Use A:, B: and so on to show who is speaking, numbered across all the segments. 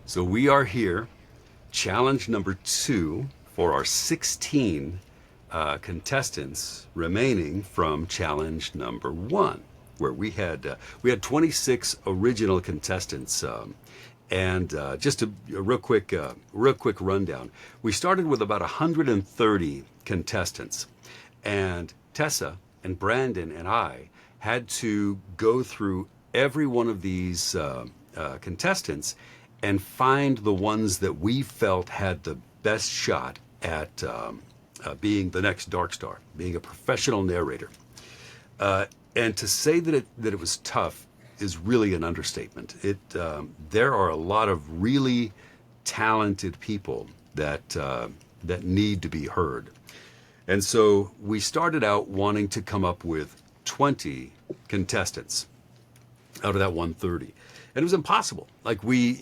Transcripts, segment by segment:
A: So we are here, challenge number 2 for our 16 contestants remaining from challenge number 1, where we had 26 original contestants. And just a real quick rundown. We started with about 130 contestants, and Tessa and Brandon and I had to go through every one of these contestants and find the ones that we felt had the best shot at being the next Dark Star, being a professional narrator. And to say that it was tough is really an understatement. There are a lot of really talented people that need to be heard. And so we started out wanting to come up with 20 contestants out of that 130. And it was impossible. Like we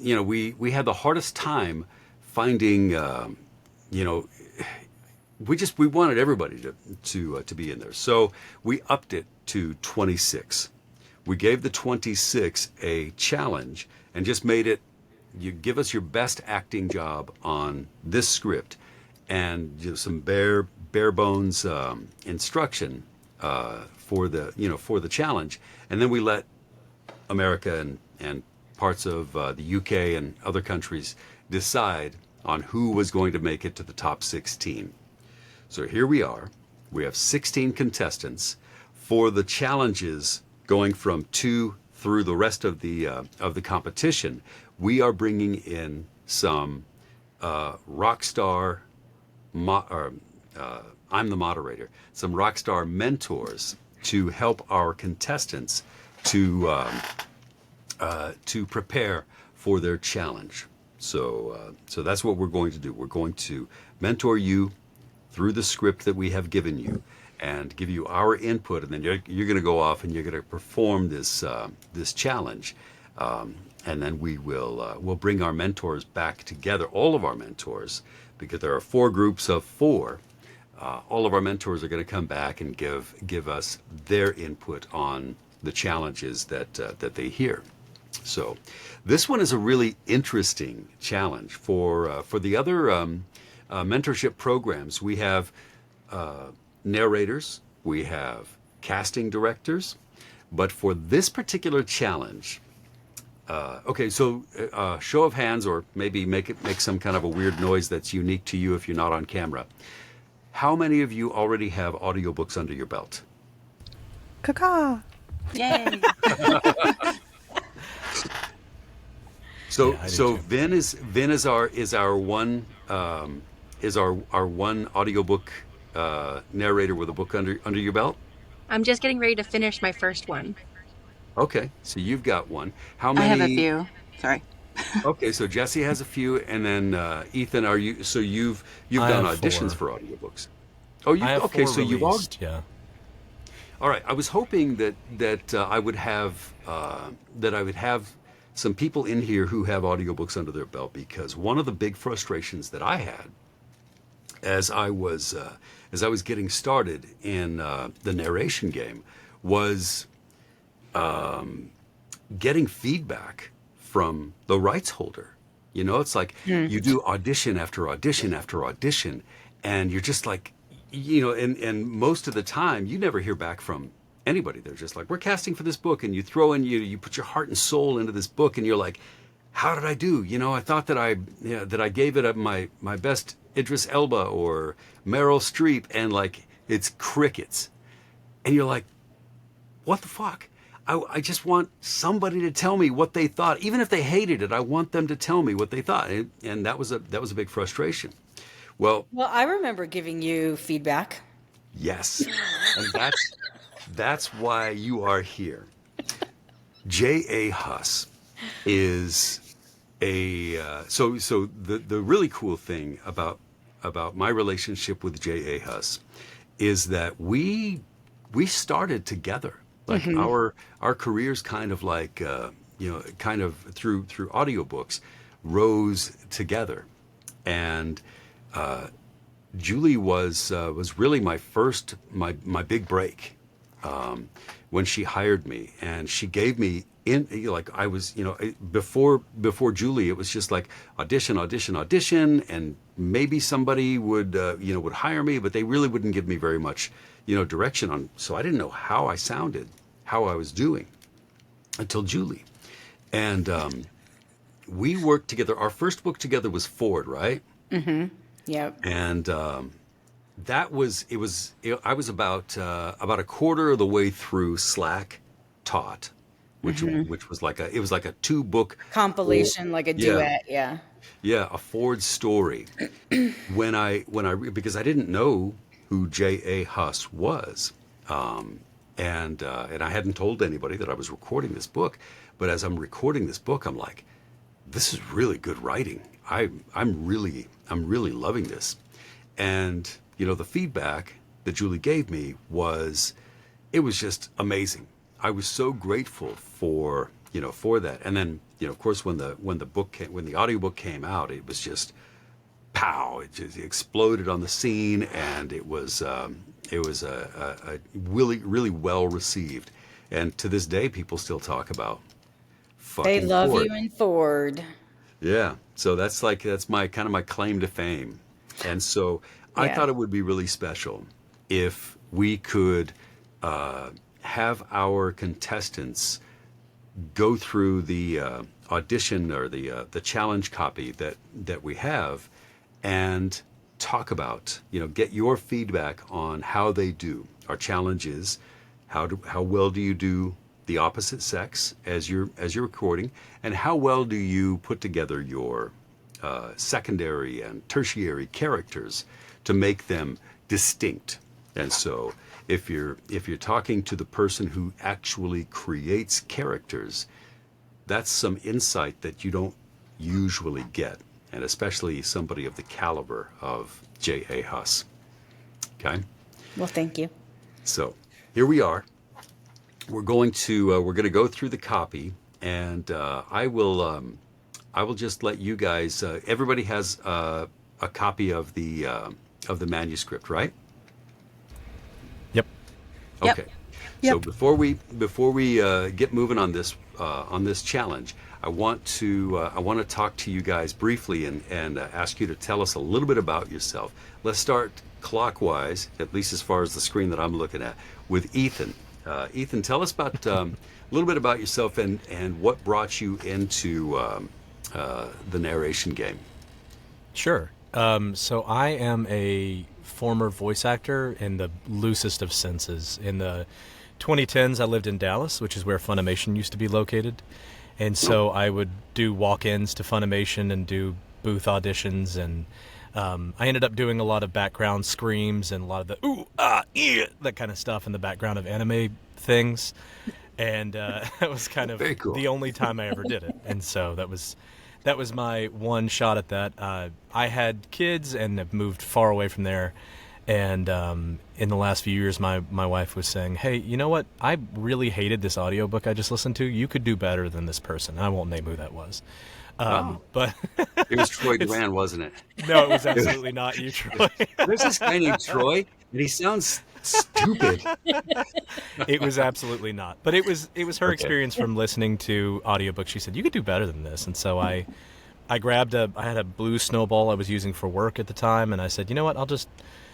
A: had the hardest time finding, we wanted everybody to be in there. So we upped it to 26. We gave the 26 a challenge and just made it, you give us your best acting job on this script and some bare bones instruction for the challenge, and then we let America and parts of the UK and other countries decide on who was going to make it to the top 16. So here we are. We have 16 contestants for the challenges going from 2 through the rest of the competition. We are bringing in some rock star, I'm the moderator, some rock star mentors to help our contestants to prepare for their challenge. So that's what we're going to do. We're going to mentor you through the script that we have given you and give you our input, and then you're going to go off and you're going to perform this challenge, and then we'll bring our mentors back together, all of our mentors, because there are 4 groups of 4. All of our mentors are going to come back and give us their input on the challenges that they hear. So this one is a really interesting challenge for the other mentorship programs. We have narrators, we have casting directors, but for this particular challenge, show of hands, or maybe make some kind of a weird noise that's unique to you if you're not on camera. How many of you already have audiobooks under your belt?
B: Caca.
C: Yay.
A: So Vin is our one audiobook narrator with a book under your belt.
C: I'm just getting ready to finish my first one.
A: Okay, so you've got one. How many?
D: I have a few. Sorry.
A: Okay, so Jessie has a few, and then Ethan, are you? So you've done auditions for audiobooks. Oh, you okay? So you've all.
E: Yeah.
A: All right. I was hoping that I would have some people in here who have audiobooks under their belt, because one of the big frustrations that I had as I was getting started in the narration game was getting feedback from the rights holder. It's like you do audition after audition after audition, and you're just like, and most of the time you never hear back from anybody. They're just like, we're casting for this book, and you throw in, you put your heart and soul into this book, and you're like, how did I do? I thought that I gave it my best Idris Elba or Meryl Streep, and like it's crickets, and you're like, what the fuck? I just want somebody to tell me what they thought. Even if they hated it, I want them to tell me what they thought. And that was a big frustration. Well,
B: I remember giving you feedback.
A: Yes. And that's why you are here. J.A. Huss is so the really cool thing about my relationship with J.A. Huss is that we started together. Like our careers kind of like kind of through audiobooks rose together, and Julie was really my big break when she hired me, and she gave me like I was, before Julie, it was just like audition, audition, audition, and maybe somebody would would hire me, but they really wouldn't give me very much direction on. So I didn't know how I sounded, how I was doing until Julie, and we worked together. Our first book together was Ford, right?
B: Yep.
A: And that was it was it, I was about a quarter of the way through Slack Taught, which was like a two book
B: Compilation, like a
A: yeah,
B: duet. Yeah.
A: yeah, a Ford story. Because I didn't know who J.A. Huss was, and I hadn't told anybody that I was recording this book. But as I'm recording this book, I'm like, this is really good writing. I'm really loving this. And the feedback that Julie gave me was, it was just amazing. I was so grateful for that. And then of course when the audiobook came out, it was just pow! It just exploded on the scene, and it was a really really well received. And to this day, people still talk about
B: They
A: fucking
B: love
A: Ford.
B: you in Ford.
A: Yeah. So that's my kind of my claim to fame. And so I
B: Yeah.
A: thought it would be really special if we could have our contestants go through the audition or the challenge copy that we have, and talk about, get your feedback on how they do. Our challenge is how well do you do the opposite sex as you're recording, and how well do you put together your secondary and tertiary characters to make them distinct. And so if you're talking to the person who actually creates characters, that's some insight that you don't usually get, and especially somebody of the caliber of J.A. Huss. Okay,
B: Well, thank you.
A: so here we are. We're going to go through the copy, and I will just let you guys. Everybody has a copy of the manuscript, right?
D: Yep.
C: Yep.
A: Okay. So
B: Yep.
A: before we get moving on this challenge, I want to talk to you guys briefly, and ask you to tell us a little bit about yourself. Let's start clockwise, at least as far as the screen that I'm looking at, with Ethan. Ethan, tell us about a little bit about yourself, and what brought you into the narration game.
D: Sure. So I am a former voice actor in the loosest of senses. In the 2010s, I lived in Dallas, which is where Funimation used to be located. And so I would do walk-ins to Funimation and do booth auditions, and I ended up doing a lot of background screams and a lot of the ooh, ah, yeah, that kind of stuff in the background of anime things. And that was kind of
A: Very cool.
D: the only time I ever did it. And so that was my one shot at that. I had kids and have moved far away from there. And in the last few years, my wife was saying, hey, you know what? I really hated this audiobook I just listened to. You could do better than this person. I won't name who that was.
A: Oh,
D: But
A: it was Troy
D: it's,
A: Duran, wasn't it?
D: no, it was absolutely not you, Troy.
A: There's this guy named Troy, and he sounds stupid.
D: It was absolutely not. But it was her
A: Okay.
D: experience from listening to audiobooks. She said, you could do better than this. And so I had a blue snowball I was using for work at the time, and I said, you know what, I'll just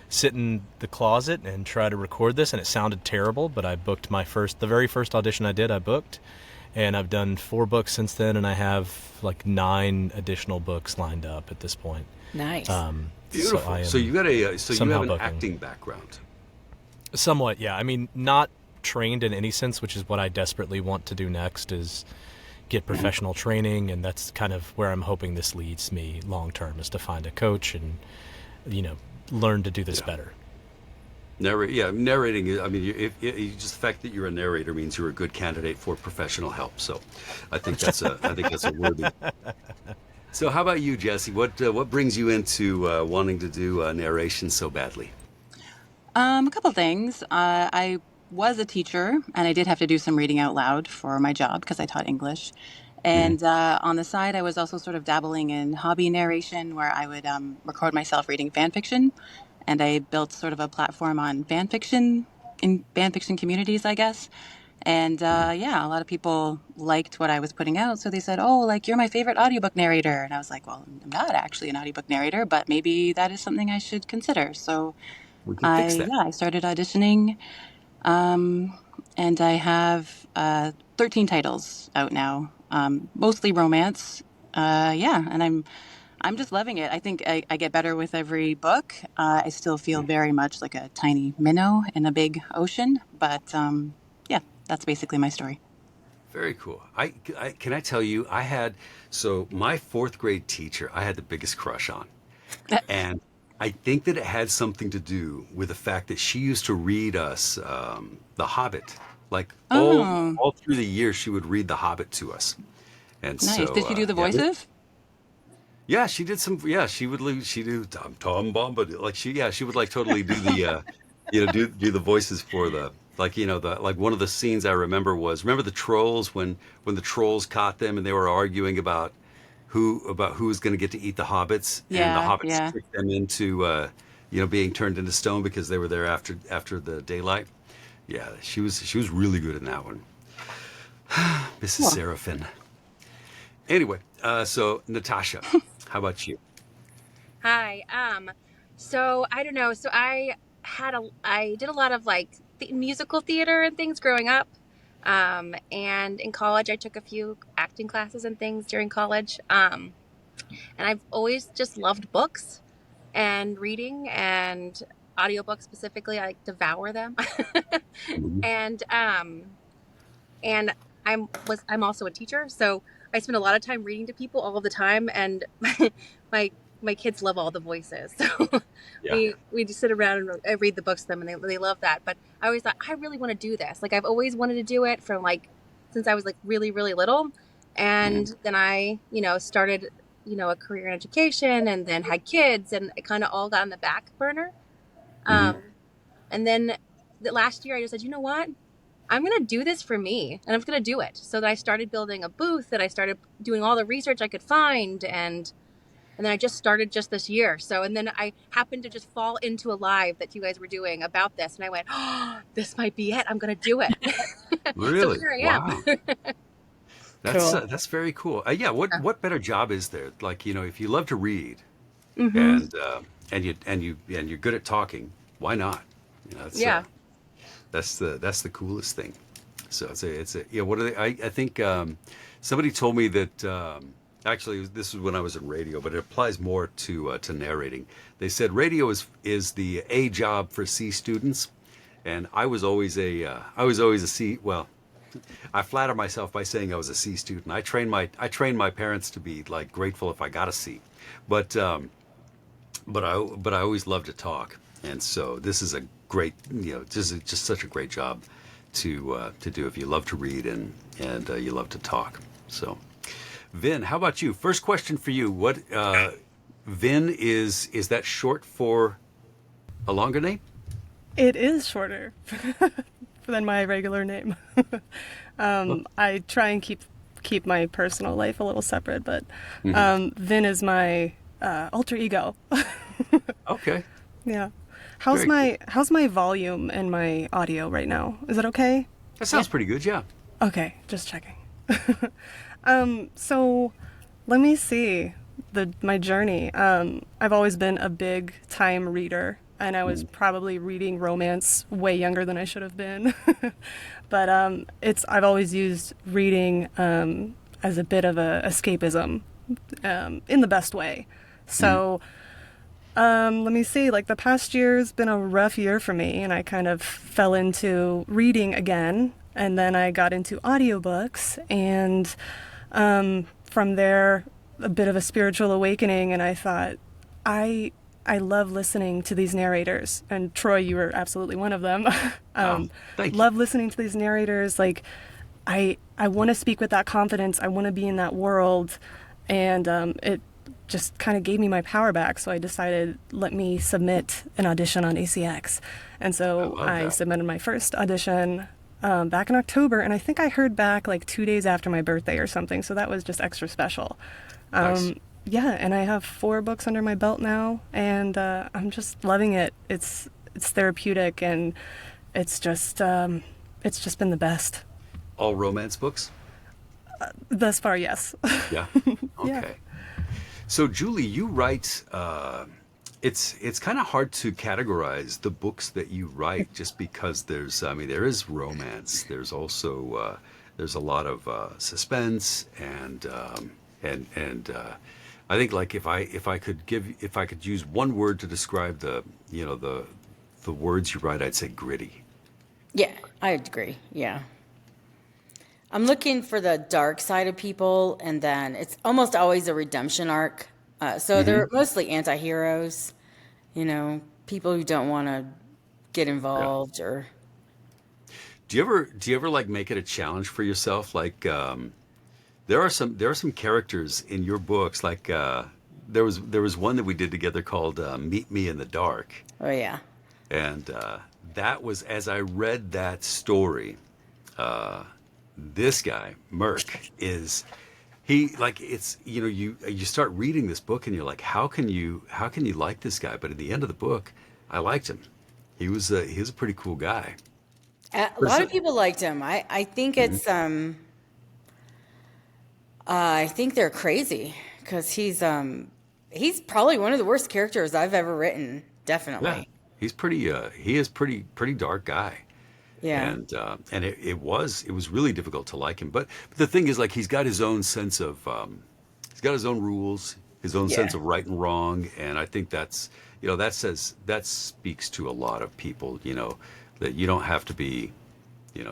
D: sit in the closet and try to record this. And it sounded terrible, but I booked the very first audition I did, I booked. And I've done 4 books since then, and I have like 9 additional books lined up at this point.
B: Nice.
D: So
A: Beautiful.
D: I am
A: So you you
D: somehow
A: have an
D: booking.
A: acting background.
D: Somewhat, yeah. I mean, not trained in any sense, which is what I desperately want to do next, is get professional training, and that's kind of where I'm hoping this leads me long term, is to find a coach and, learn to do this better.
A: Narrating. I mean, just the fact that you're a narrator means you're a good candidate for professional help. So, I think that's a worthy. So, how about you, Jessie? What brings you into wanting to do narration so badly?
C: A couple things. I was a teacher, and I did have to do some reading out loud for my job because I taught English.
A: Hmm.
C: And on the side, I was also sort of dabbling in hobby narration, where I would record myself reading fan fiction, and I built sort of a platform on fan fiction in fan fiction communities, I guess. And yeah, a lot of people liked what I was putting out. So they said, oh, like, you're my favorite audiobook narrator. And I was like, well, I'm not actually an audiobook narrator, but maybe that is something I should consider. So
A: We can fix that.
C: I started auditioning. And I have 13 titles out now, mostly romance. Yeah, and I'm just loving it. I think I get better with every book. I still feel very much like a tiny minnow in a big ocean, but yeah, that's basically my story.
A: Very cool. Can I tell you, so my fourth grade teacher, I had the biggest crush on. And I think that it had something to do with the fact that she used to read us The Hobbit. Like
C: Oh,
A: all through the year, she would read The Hobbit to us. And
C: nice. Did
A: so,
C: you do the
A: yeah,
C: voices?
A: yeah, she did some. Yeah, she do Tom Bombadil. Like she would like totally do the, do the voices for the like one of the scenes I remember the trolls when the trolls caught them and they were arguing about who was going to get to eat the hobbits, and the
C: Yeah,
A: hobbits
C: yeah.
A: tricked them into being turned into stone because they were there after the daylight. Yeah, she was really good in that one, Mrs.
C: Cool.
A: Seraphin. Anyway, so Natasha, how about you?
E: Hi. So I don't know. So I did a lot of like musical theater and things growing up. And in college, I took a few acting classes and things during college. And I've always just loved books and reading and audiobooks specifically. I like devour them.
A: Mhm.
E: and and I'm also a teacher, so I spend a lot of time reading to people all of the time, and my my kids love all the voices. So
A: Yeah.
E: we just sit around and read the books to them, and they love that. But I always thought I really want to do this. Like I've always wanted to do it from like since I was like really really little,
A: Mhm.
E: and then I started a career in education, and then had kids, and it kind of all got on the back burner.
A: Mhm.
E: Um, and then last year I just said, you know what? I'm going to do this for me, and I'm going to do it. So that I started building a booth, and I started doing all the research I could find. And then I just started just this year. So, and then I happened to just fall into a live that you guys were doing about this. And I went, oh, this might be it. I'm going to do it. So
A: Really?
E: here I am.
A: Wow.
B: Cool.
A: That's very cool. Yeah. What better job is there? Like if you love to read
E: Mm-hmm.
A: and you're good at talking, why not? That's
E: Yeah.
A: that's the coolest thing. So it's a yeah. What are they? I think somebody told me that actually this was when I was in radio, but it applies more to narrating. They said radio is the A job for C students, and I was always a C. Well, I flatter myself by saying I was a C student. I trained my parents to be like grateful if I got a C, but but I always love to talk, and so this is a great just such a great job to do if you love to read and you love to talk. So, Vin, how about you? First question for you: What Vin is that short for a longer name?
F: It is shorter than my regular name.
A: Well,
F: I try and keep my personal life a little separate, but
A: mhm.
F: Vin is my alter ego.
A: Okay,
F: Yeah.
A: very cool.
F: How's my volume and my audio right now? Is it okay?
A: That
C: Yeah.
A: sounds pretty good. Yeah.
F: Okay, just checking. So let me see my journey. I've always been a big time reader, and I was
A: Mhm.
F: probably reading romance way younger than I should have been. But I've always used reading as a bit of a escapism in the best way.
A: Mhm.
F: So let me see. Like the past year's been a rough year for me, and I kind of fell into reading again, and then I got into audiobooks, and from there, a bit of a spiritual awakening, and I thought, I I love listening to these narrators, and Troy, you were absolutely one of them.
A: Oh, thank you.
F: Love listening to these narrators. Like, I want to speak with that confidence. I want to be in that world, and it just kind of gave me my power back. So I decided, let me submit an audition on ACX, and
A: I
F: so
A: love
F: I
A: that.
F: submitted my first audition back in October, and I think I heard back like 2 days after my birthday or something. So that was just extra special.
A: Nice.
F: Yeah, and I have 4 books under my belt now, and I'm just loving it. It's therapeutic, and it's just been the best.
A: all romance books?
F: Thus far, yes.
A: Yeah.
F: Yeah.
A: Okay. So Julie, you write. It's kind of hard to categorize the books that you write just because there is romance. There's also there's a lot of suspense and I think like if I could use one word to describe the words you write, I'd say gritty.
B: Yeah, I agree. Yeah. I'm looking for the dark side of people, and then it's almost always a redemption arc. So they're mostly anti-heroes, people who don't want to get
A: Yeah.
B: involved or.
A: Do you ever like make it a challenge for yourself? Like there are some characters in your books like there was one that we did together called Meet Me in the Dark.
B: Oh, yeah.
A: And that was, as I read that story, this guy, Merc, he like it's you start reading this book and you're like, how can you like this guy? But at the end of the book, I liked him. He was a pretty cool guy.
B: A
A: But
B: lot
A: so,
B: of people liked him. I think it's I think they're crazy because he's probably one of the worst characters I've ever written.
A: yeah,
B: Definitely.
A: he is pretty dark guy.
B: Yeah.
A: And it was really difficult to like him. But the thing is, like, he's got his own rules, his own
B: Yeah.
A: sense of right and wrong, and I think that speaks to a lot of people, that you don't have to be, you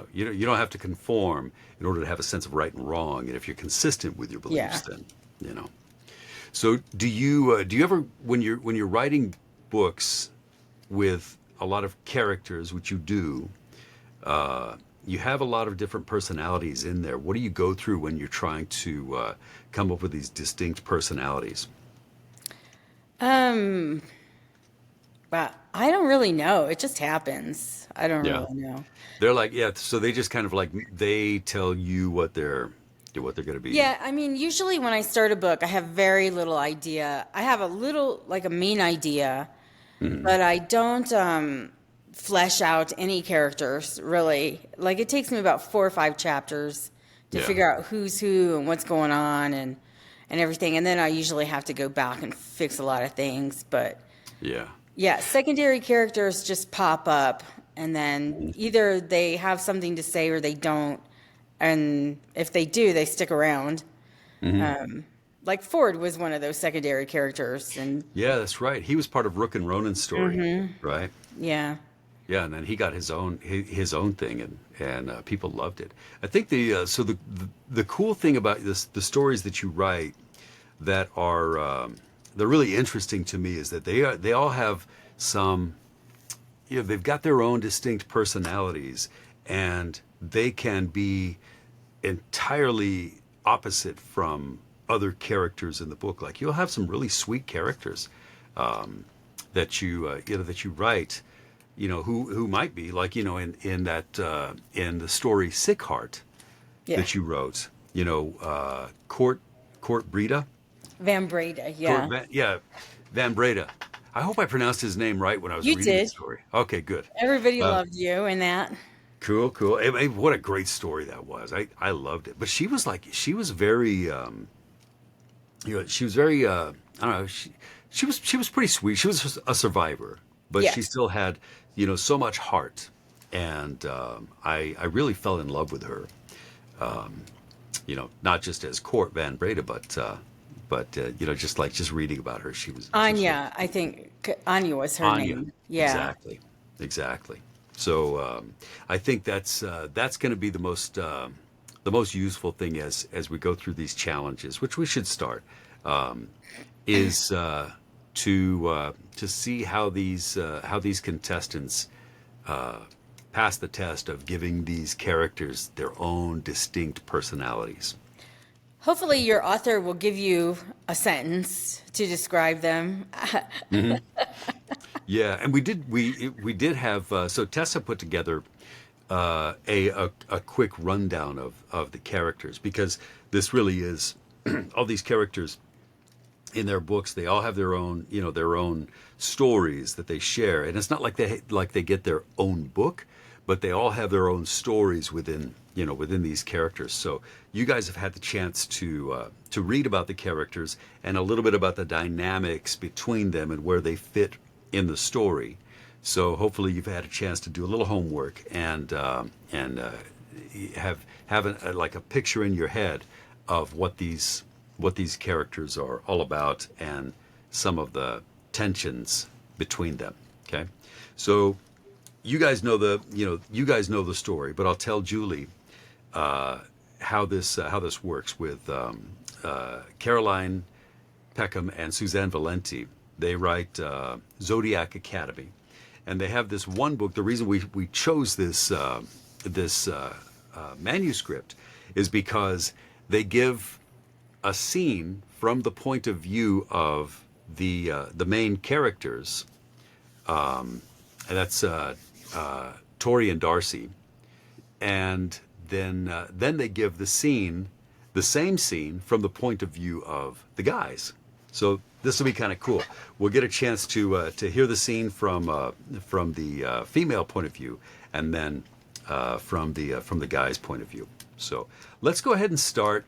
A: don't have to conform in order to have a sense of right and wrong, and if you're consistent with your
B: Yeah.
A: beliefs, then you know. So do you ever when you're writing books with a lot of characters, which you do, you have a lot of different personalities in there. What do you go through when you're trying to come up with these distinct personalities?
B: Um, but I don't really know. It just happens. I don't
A: Yeah.
B: really know.
A: They're like, yeah, so they just kind of like they tell you what they're going to be.
B: Yeah, I mean, usually when I start a book, I have very little idea. I have a little, like a main idea, but I don't flesh out any characters really. Like it takes me about 4 or 5 chapters to
A: Yeah.
B: figure out who's who and what's going on and everything. And then I usually have to go back and fix a lot of things. But
A: Yeah.
B: yeah, secondary characters just pop up, and then either they have something to say or they don't. And if they do, they stick around. Like Ford was one of those secondary characters, and
A: Yeah, that's right. He was part of Rook and Ronan's story, right?
B: yeah,
A: Yeah, and then he got his own thing, and people loved it. I think the cool thing about the stories that you write that are they're really interesting to me is that they all have some, they've got their own distinct personalities, and they can be entirely opposite from other characters in the book. Like you'll have some really sweet characters that you write, who might be like, in the story Sick Heart
B: yeah.
A: that you wrote, Court Breda.
B: Van Breda, yeah.
A: Yeah, Van Breda. I hope I pronounced his name right when I was
B: You
A: reading the
B: did.
A: story. Okay, good.
B: Everybody
A: Uh,
B: loved you in that.
A: Cool, cool. What a great story that was. I loved it. But she was very, she was very, I don't know, she was pretty sweet. She was a survivor, but she
B: Yes.
A: still had, so much heart. And I really fell in love with her. Not just as Court Van Breda, but just reading about her, she was
B: Anya, I think Anya was her
A: Anya.
B: name. Yeah.
A: Exactly. So I think that's going to be the most useful thing as we go through these challenges, which we should start, is to see how these contestants pass the test of giving these characters their own distinct personalities.
B: Hopefully, your author will give you a sentence to describe them.
A: Yeah, and we did have so Tessa put together a quick rundown of the characters, because this really is all these characters in their books. They all have their own stories that they share, and it's not like they get their own book, but they all have their own stories within these characters. So you guys have had the chance to read about the characters and a little bit about the dynamics between them and where they fit in the story. So hopefully you've had a chance to do a little homework and have like a picture in your head of what these characters are all about and some of the tensions between them. Okay, so you guys know the story, but I'll tell Julie how this works with Caroline Peckham and Suzanne Valenti. They write Zodiac Academy, and they have this one book. The reason we chose this manuscript is because they give a scene from the point of view of the main characters, and that's Tori and Darcy, and then they give the same scene from the point of view of the guys. So this will be kind of cool. We'll get a chance to hear the scene from the female point of view, and then from the guy's point of view. So let's go ahead and start.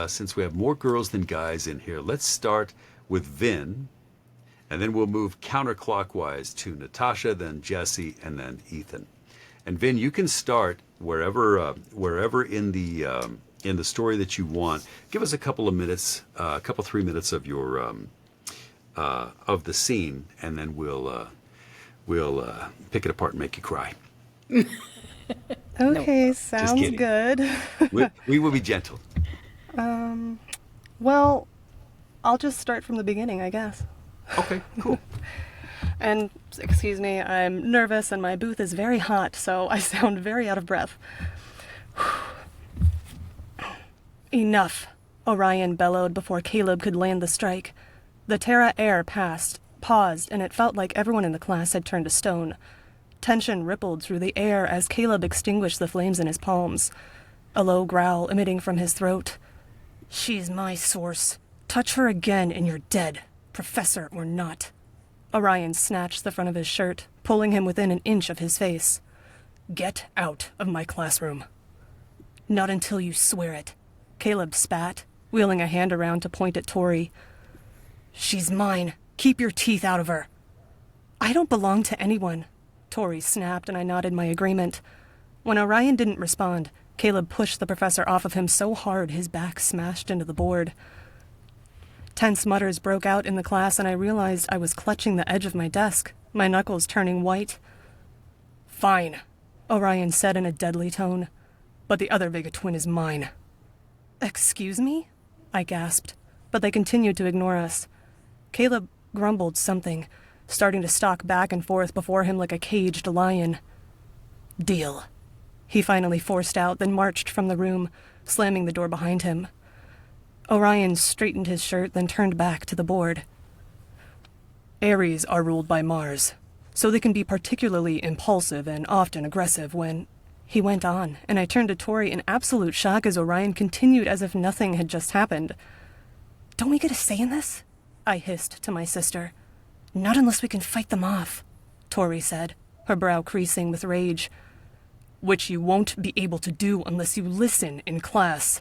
A: Since we have more girls than guys in here, let's start with Vin, and then we'll move counterclockwise to Natasha, then Jessie, and then Ethan. And Vin, you can start wherever in the story that you want. Give us a couple of minutes, 3 minutes of your of the scene, and then we'll pick it apart and make you cry.
F: Okay,
A: No,
F: sounds good.
A: we will be gentle.
F: Well, I'll just start from the beginning, I guess.
A: Okay, cool.
F: And excuse me, I'm nervous and my booth is very hot, so I sound very out of breath. Enough, Orion bellowed before Caleb could land the strike. The Terra air paused, and it felt like everyone in the class had turned to stone. Tension rippled through the air as Caleb extinguished the flames in his palms, a low growl emitting from his throat. She's my source. Touch her again and you're dead, professor or not. Orion snatched the front of his shirt, pulling him within an inch of his face. Get out of my classroom. Not until you swear it. Caleb spat, wheeling a hand around to point at Tori. She's mine. Keep your teeth out of her. I don't belong to anyone. Tori snapped, and I nodded my agreement. When Orion didn't respond, Caleb pushed the professor off of him so hard his back smashed into the board. Tense mutters broke out in the class, and I realized I was clutching the edge of my desk, my knuckles turning white. Fine, Orion said in a deadly tone, but the other Vega twin is mine. Excuse me? I gasped, but they continued to ignore us. Caleb grumbled something, starting to stalk back and forth before him like a caged lion. Deal. He finally forced out, then marched from the room, slamming the door behind him. Orion straightened his shirt, then turned back to the board. Aries are ruled by Mars, so they can be particularly impulsive and often aggressive when... He went on, and I turned to Tori in absolute shock as Orion continued as if nothing had just happened. Don't we get a say in this? I hissed to my sister. Not unless we can fight them off, Tori said, her brow creasing with rage. Which you won't be able to do unless you listen in class.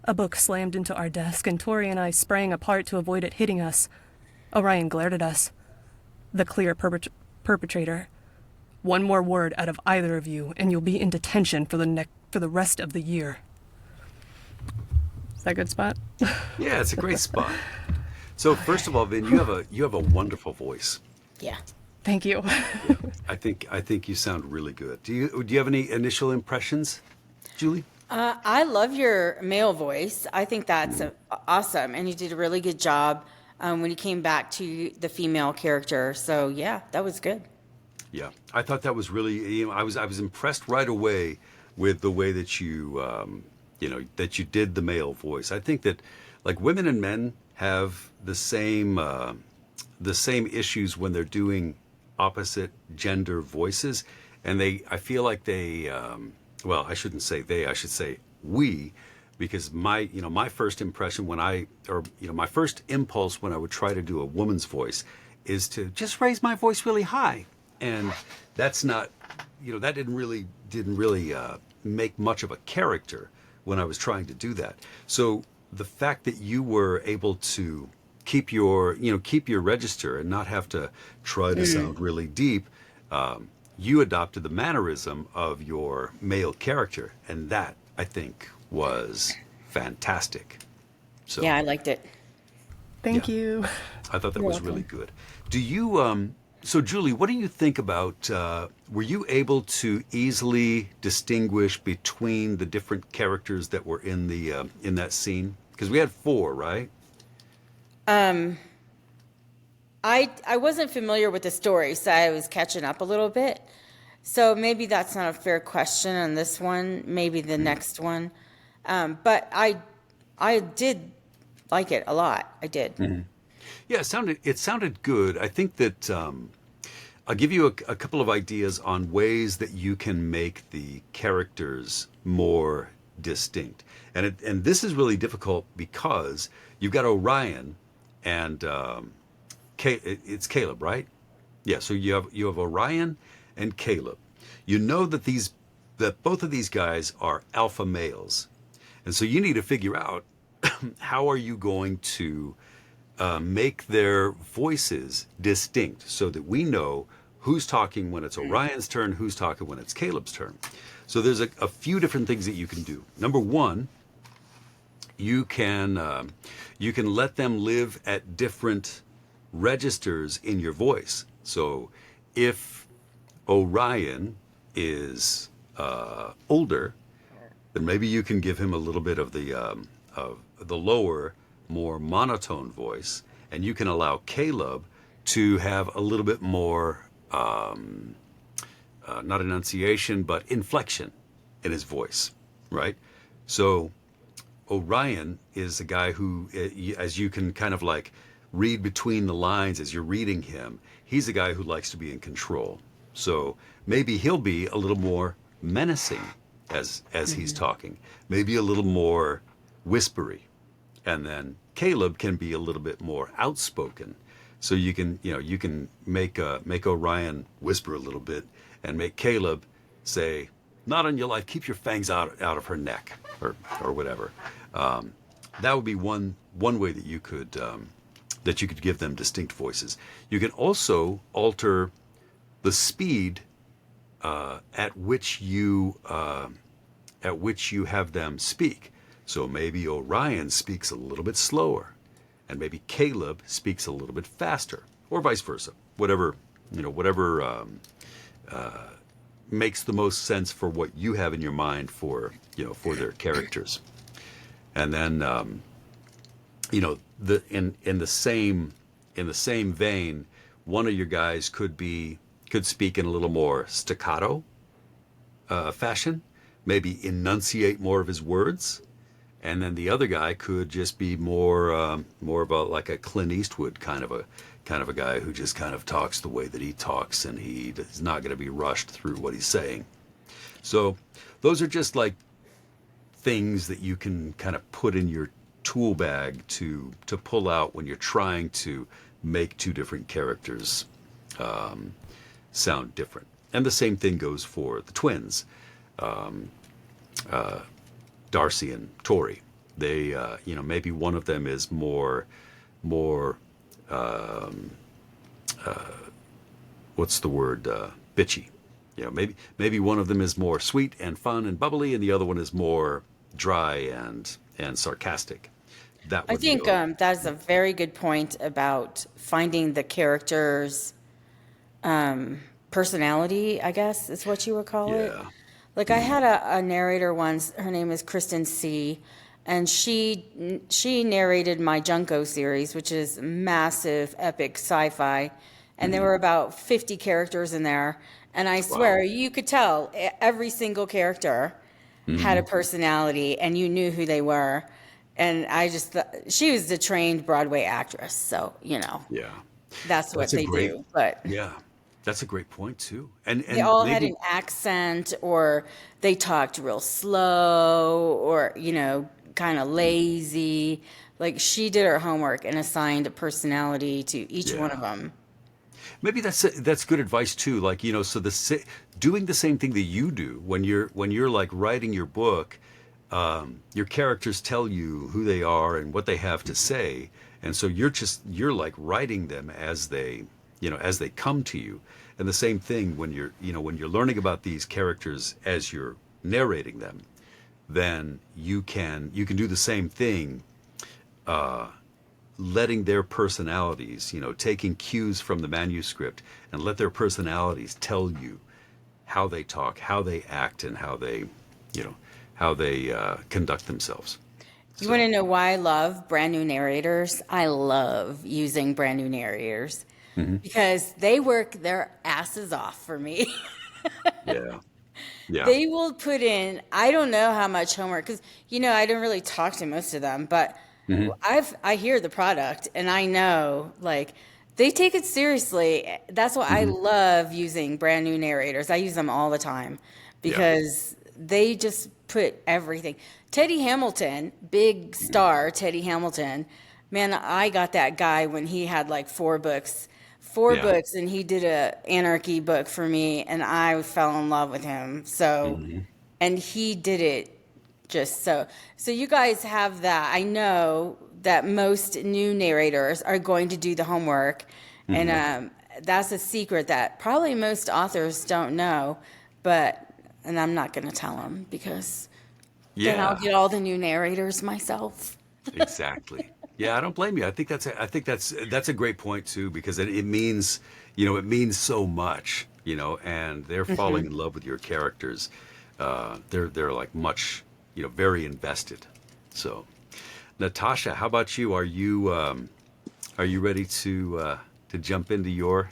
F: A book slammed into our desk, and Tori and I sprang apart to avoid it hitting us. Orion glared at us. The clear perpetrator. One more word out of either of you, and you'll be in detention for the rest of the year. Is that a good spot?
A: Yeah, it's a great spot. So first of all, Vin, you have a wonderful voice.
B: Yeah.
F: Thank you.
A: I think you sound really good. Do you have any initial impressions, Julie?
B: I love your male voice. I think that's awesome, and you did a really good job when you came back to the female character. So yeah, that was good.
A: Yeah, I thought that was really. I was impressed right away with the way that you that you did the male voice. I think that like women and men have the same issues when they're doing opposite gender voices, and I feel like they well, I shouldn't say they, I should say we, because my first impression my first impulse when I would try to do a woman's voice is to just raise my voice really high, and that's not, that didn't really make much of a character when I was trying to do that. So the fact that you were able to keep your register and not have to try to sound really deep, you adopted the mannerism of your male character, and that I think was fantastic. So
B: Yeah, I liked it.
F: Thank
A: yeah,
F: you.
A: I thought that
B: You're
A: was really
B: welcome.
A: good. Do you so Julie, what do you think about were you able to easily distinguish between the different characters that were in that scene? Because we had four, right?
B: I wasn't familiar with the story, so I was catching up a little bit. So maybe that's not a fair question on this one. Maybe the next one. But I did like it a lot. I did.
A: Yeah, it sounded good. I think that I'll give you a couple of ideas on ways that you can make the characters more distinct. And this is really difficult because you've got Orion and it's Caleb, right? Yeah, so you have Orion and Caleb. You know that both of these guys are alpha males. And so you need to figure out how are you going to make their voices distinct so that we know who's talking when it's Orion's turn, who's talking when it's Caleb's turn. So there's a few different things that you can do. Number one, you can let them live at different registers in your voice. So if Orion is older, then maybe you can give him a little bit of the lower, more monotone voice, and you can allow Caleb to have a little bit more, not enunciation, but inflection in his voice, right? So Orion is a guy who, as you can kind of like read between the lines as you're reading him, he's a guy who likes to be in control. So maybe he'll be a little more menacing as he's talking, maybe a little more whispery, and then Caleb can be a little bit more outspoken. So you can make Orion whisper a little bit and make Caleb say, "Not on your life. Keep your fangs out of her neck," or whatever. That would be one way that you could give them distinct voices. You can also alter the speed at which you have them speak. So maybe Orion speaks a little bit slower, and maybe Caleb speaks a little bit faster, or vice versa. Whatever makes the most sense for what you have in your mind for their characters. And then in the same vein, one of your guys could speak in a little more staccato fashion, maybe enunciate more of his words, and then the other guy could just be more about like a Clint Eastwood kind of a guy who just kind of talks the way that he talks, and he is not going to be rushed through what he's saying. So those are just like things that you can kind of put in your tool bag to pull out when you're trying to make two different characters sound different. And the same thing goes for the twins, Darcy and Tori. They, maybe one of them is more, what's the word, bitchy. Maybe one of them is more sweet and fun and bubbly, and the other one is more dry and sarcastic. That
B: I
A: would
B: think
A: be
B: that's a very good point about finding the character's personality, I guess is what you would call it.
A: yeah.
B: Like I had a narrator once, her name is Kristen C., and she narrated my Junko series, which is massive, epic sci-fi, and there were about 50 characters in there, and I swear
A: Wow.
B: you could tell every single character had a personality, and you knew who they were, and I just thought she was the trained Broadway actress, so
A: Yeah.
B: that's what
A: That's a
B: they
A: great,
B: do, but.
A: yeah. That's a great point too. And
B: They all had
A: maybe
B: an accent, or they talked real slow, or, kind of lazy. Like she did her homework and assigned a personality to each one of
A: yeah.
B: them.
A: Maybe that's good advice too. Like, so doing the same thing that you do when you're like writing your book, your characters tell you who they are and what they have to say, and so you're like writing them as they come to you. And the same thing when you're learning about these characters as you're narrating them, then you can do the same thing, letting their personalities, taking cues from the manuscript and let their personalities tell you how they talk, how they act, and how they conduct themselves.
B: You
A: So,
B: want to know why I love brand new narrators? I love using brand new narrators because they work their asses off for me.
A: yeah, yeah,
B: They will put in, I don't know how much homework, because, I don't really talk to most of them, but I hear the product and I know, like, they take it seriously. That's why I love using brand new narrators. I use them all the time
A: yeah,
B: because they just put everything. Teddy Hamilton, big star Teddy Hamilton, man, I got that guy when he had like four
A: yeah.
B: books, and he did a anarchy book for me, and I fell in love with him. So, and he did it just so. So you guys have that. I know that most new narrators are going to do the homework, and that's a secret that probably most authors don't know. And I'm not going to tell them because then I'll
A: Yeah,
B: get all the new narrators myself.
A: exactly. Yeah, I don't blame you. I think that's a great point too, because it means, it means so much, and they're falling in love with your characters. They're like much, very invested. So, Natasha, how about you? Are you ready to jump into your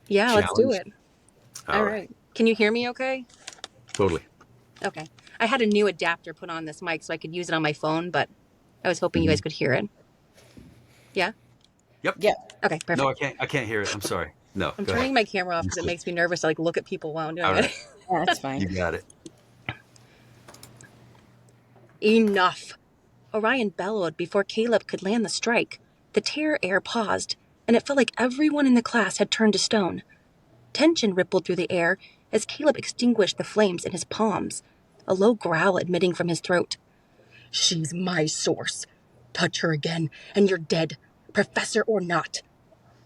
E: Yeah, let's do
A: challenge?
E: it.
A: All
E: All
A: right.
E: right. Can you hear me okay?
A: Totally.
E: Okay. I had a new adapter put on this mic so I could use it on my phone, but I was hoping you
A: Hmm.
E: guys could hear it. Yeah?
A: Yep.
B: Yep.
E: Okay,
A: No,
E: perfect.
A: I can't hear it. I'm sorry. No,
E: I'm
A: go ahead.
E: turning my camera off because it makes me nervous to like look at people while I'm
A: All
E: doing it.
A: right.
B: Yeah, that's fine.
A: You got it.
E: Enough. Orion bellowed before Caleb could land the strike. The terror air paused, and it felt like everyone in the class had turned to stone. Tension rippled through the air as Caleb extinguished the flames in his palms, a low growl emitting from his throat. She's my source. Touch her again, and you're dead, professor or not.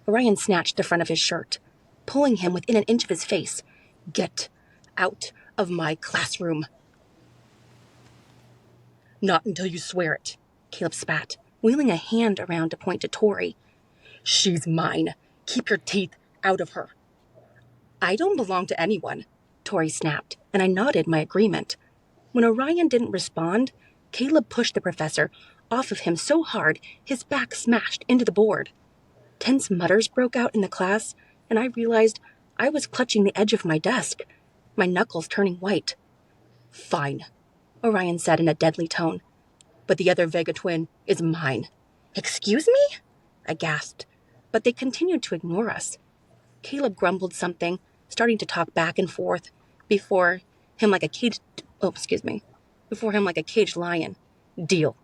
E: Orion snatched the front of his shirt, pulling him within an inch of his face. Get out of my classroom. Not until you swear it, Caleb spat, wheeling a hand around to point to Tori. She's mine. Keep your teeth out of her. I don't belong to anyone, Tori snapped, and I nodded my agreement. When Orion didn't respond, Caleb pushed the professor off of him so hard his back smashed into the board. Tense mutters broke out in the class, and I realized I was clutching the edge of my desk, my knuckles turning white. Fine, Orion said in a deadly tone, but the other Vega twin is mine. Excuse me? I gasped, but they continued to ignore us. Caleb grumbled something, starting to talk back and forth before him like a caged before him like a caged lion. Deal.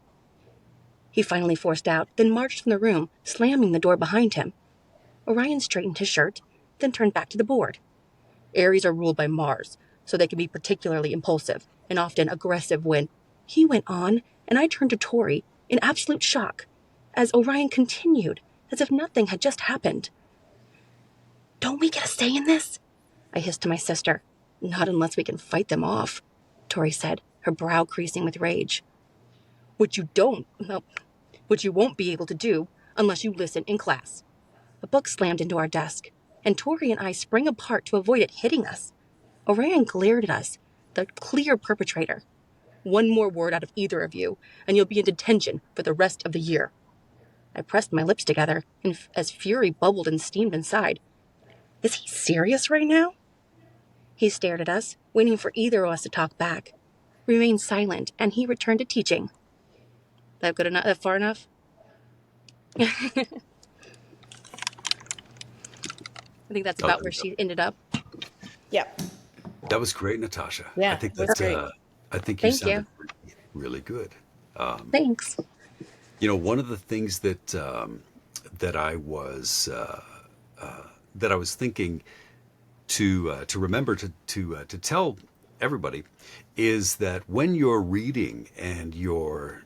E: He finally forced out, then marched from the room, slamming the door behind him. Orion straightened his shirt, then turned back to the board. Aries are ruled by Mars, so they can be particularly impulsive and often aggressive when... He went on, and I turned to Tori in absolute shock as Orion continued, as if nothing had just happened. Don't we get a say in this? I hissed to my sister. Not unless we can fight them off, Tori said, her brow creasing with rage. Which you won't be able to do unless you listen in class. A book slammed into our desk, and Tori and I sprang apart to avoid it hitting us. Orion glared at us, the clear perpetrator. One more word out of either of you, and you'll be in detention for the rest of the year. I pressed my lips together, and as fury bubbled and steamed inside. Is he serious right now? He stared at us, waiting for either of us to talk back. We remained silent, and he returned to teaching. That good enough? That far enough? I think that's
A: Oh,
E: about where she ended up.
B: Yep.
A: that was great, Natasha. I
B: Yeah,
A: think
B: that's
A: that
B: great.
A: I think you
E: Thank you.
A: sounded really good.
E: Thanks.
A: one of the things that I was thinking to remember to tell everybody is that when you're reading and you're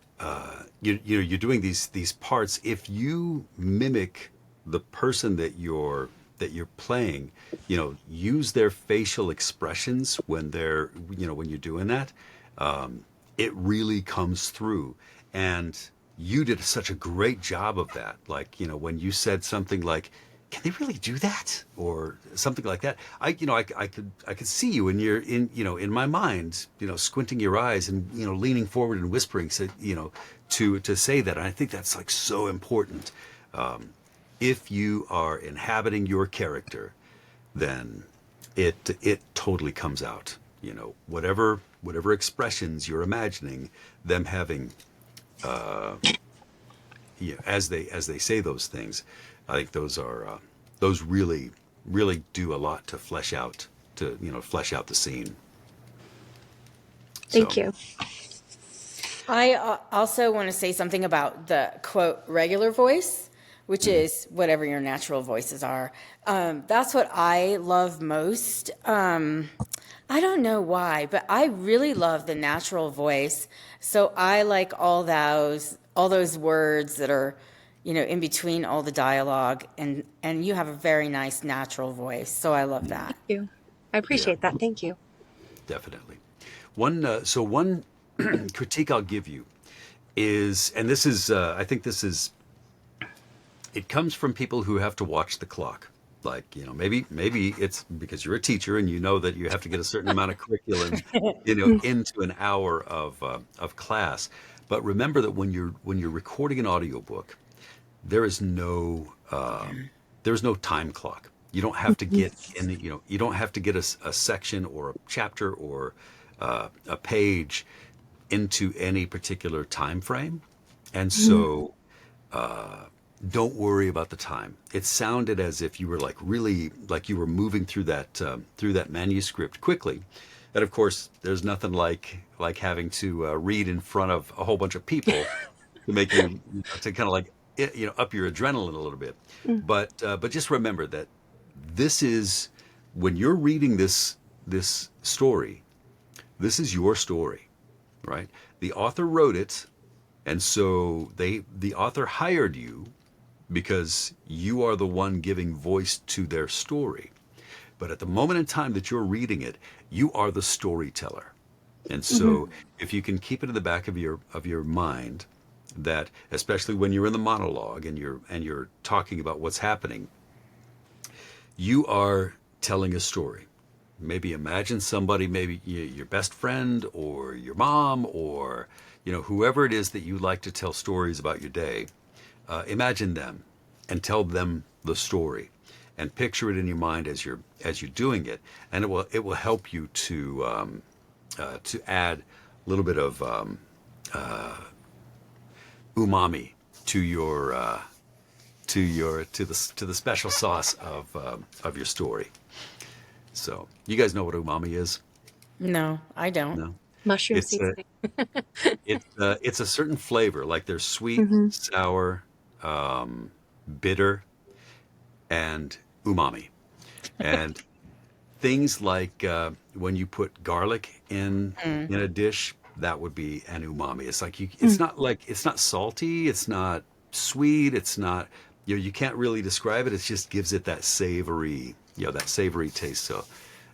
A: doing these parts, if you mimic the person that you're playing, use their facial expressions when when you're doing that, it really comes through. And you did such a great job of that. Like, when you said something like, can they really do that? Or something like that. I could see you and you're in my mind, squinting your eyes and, leaning forward and whispering, so, to say that. And I think that's like so important. If you are inhabiting your character, then it totally comes out. Whatever expressions you're imagining them having, as they say those things, I think those really do a lot to flesh out the scene.
E: Thank
A: So,
E: you.
B: I also want to say something about the quote regular voice, which is whatever your natural voices are. That's what I love most. I don't know why, but I really love the natural voice. So I like all those words that are, in between all the dialogue, and you have a very nice natural voice. So I love that.
E: Thank you. I
A: yeah,
E: appreciate that. Thank you.
A: definitely. One critique I'll give you is, and this is, I think this is, it comes from people who have to watch the clock. Like, maybe it's because you're a teacher and you know that you have to get a certain amount of curriculum, into an hour of class. But remember that when you're recording an audiobook, there is no time clock. You don't have to get in. You don't have to get a section or a chapter or a page into any particular time frame, and so don't worry about the time. It sounded as if you were like you were moving through that manuscript quickly. And of course, there's nothing like having to read in front of a whole bunch of people to make you, to kind of like up your adrenaline a little bit. But just remember that this is, when you're reading this story, this is your story, right? The author wrote it, and so the author hired you because you are the one giving voice to their story. But at the moment in time that you're reading it, you are the storyteller. And so if you can keep it in the back of your mind, that especially when you're in the monologue and you're talking about what's happening, you are telling a story. Maybe imagine somebody, maybe your best friend or your mom or whoever it is that you like to tell stories about your day. Imagine them and tell them the story, and picture it in your mind as you're doing it, and it will help you to add a little bit of umami to the special sauce of your story. So you guys know what umami is?
B: No, I don't.
A: No,
E: Mushroom
A: it's a
E: seasoning.
A: it's a certain flavor. Like there's sweet, sour, bitter, and umami. And things like when you put garlic in a dish, that would be an umami. It's like it's not salty, it's not sweet, it's not, you can't really describe it. It just gives it that savory, taste.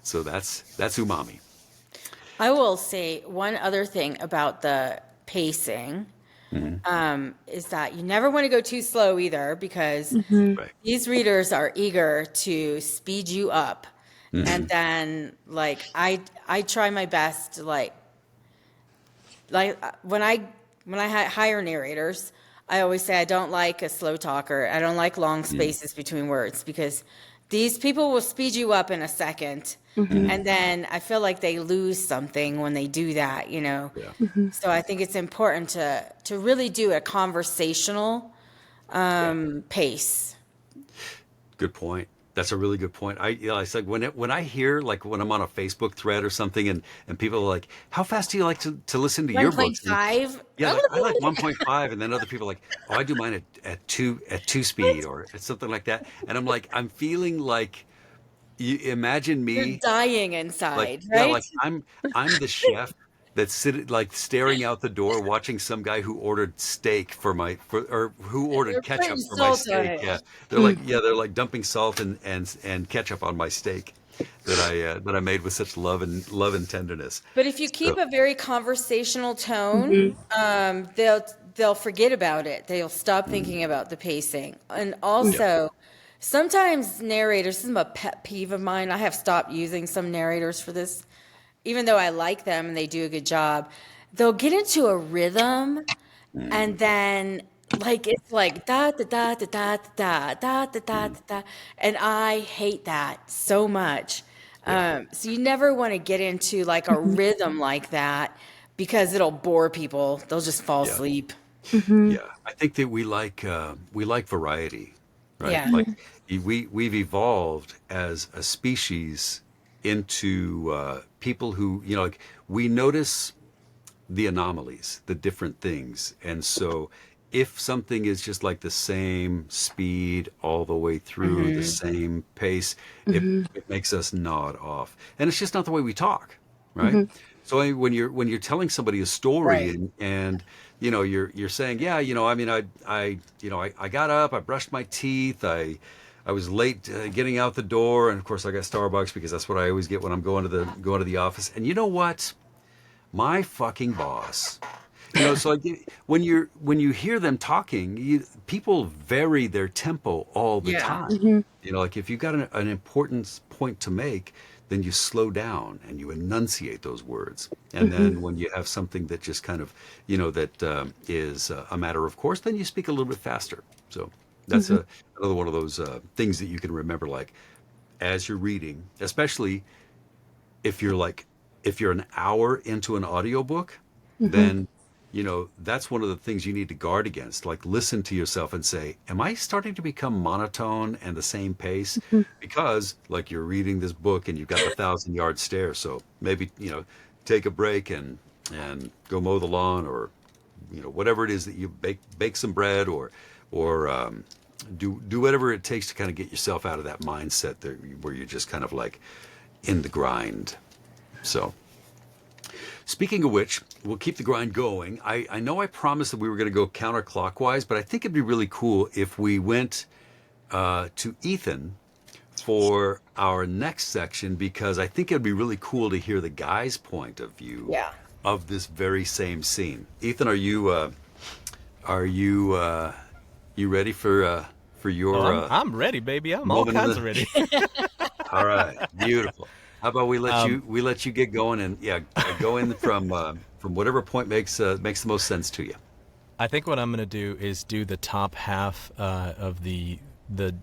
A: So that's umami.
B: I will say one other thing about the pacing, is that you never want to go too slow either, because
A: Right.
B: these readers are eager to speed you up. And then I try my best to when I hire narrators, I always say I don't like a slow talker. I don't like long spaces between words, because these people will speed you up in a second. And then I feel like they lose something when they do that.
A: Yeah.
B: So I think it's important to really do a conversational pace.
A: Good point. That's a really good point. It's like when I hear, like when I'm on a Facebook thread or something, and people are like, "How fast do you like to listen to your books?" And
B: 1.5.
A: yeah, like I like 1.5, and then other people are like, "Oh, I do mine at two speed or at something like that." And I'm like, I'm feeling like you imagine
B: You're
A: me.
B: dying
A: Like,
B: inside,
A: yeah,
B: right?
A: like I'm the chef that's sitting like staring out the door watching some guy who ordered steak or who ordered
B: You're putting
A: ketchup for my
B: salt on
A: steak.
B: it.
A: Yeah. They're like dumping salt and ketchup on my steak that I made with such love and tenderness.
B: But if you
A: So,
B: keep a very conversational tone,
F: Mm-hmm.
B: they'll forget about it. They'll stop thinking about the pacing. And
A: yeah.
B: also, sometimes narrators, this is a pet peeve of mine. I have stopped using some narrators for this, even though I like them and they do a good job. They'll get into a rhythm and then like it's like da da da da da da da da da da da, and I hate that so much.
A: Yeah.
B: So you never want to get into like a rhythm like that because it'll bore people. They'll just fall
A: Yeah.
B: asleep.
F: Mm-hmm.
A: Yeah. I think that we like variety, right?
B: Yeah.
A: Like we've evolved as a species into people who, like we notice the anomalies, the different things. And so if something is just like the same speed all the way through, the same pace, it makes us nod off. And it's just not the way we talk, right?
F: Mm-hmm.
A: So when you're telling somebody a story
B: Right.
A: and you're saying, yeah, I mean, I got up, I brushed my teeth, I was late getting out the door, and of course I got Starbucks because that's what I always get when I'm going to the office. And you know what? My fucking boss. So like when you hear them talking, people vary their tempo all the
B: Yeah.
A: time.
F: Mm-hmm.
A: Like if you've got an important point to make, then you slow down and you enunciate those words. And then when you have something that just kind of, that is a matter of course, then you speak a little bit faster. So that's another one of those things that you can remember, like as you're reading, especially if you're an hour into an audiobook, then that's one of the things you need to guard against. Like listen to yourself and say, am I starting to become monotone and the same pace? Because like you're reading this book and you've got the 1,000-yard stare. So maybe, take a break and go mow the lawn, or whatever it is that you bake some bread, or do whatever it takes to kind of get yourself out of that mindset there where you're just kind of like in the grind. So, speaking of which, we'll keep the grind going. I know I promised that we were going to go counterclockwise, but I think it'd be really cool if we went to Ethan for our next section, because I think it'd be really cool to hear the guy's point of view
B: Yeah.
A: of this very same scene. Ethan, are you ready for your
D: I'm ready, baby. I'm all
A: moment in
D: kinds
A: the
D: of ready.
A: All right, beautiful. How about we let you get going, and go in from whatever point makes the most sense to you.
D: I think what I'm going to do is do the top half of the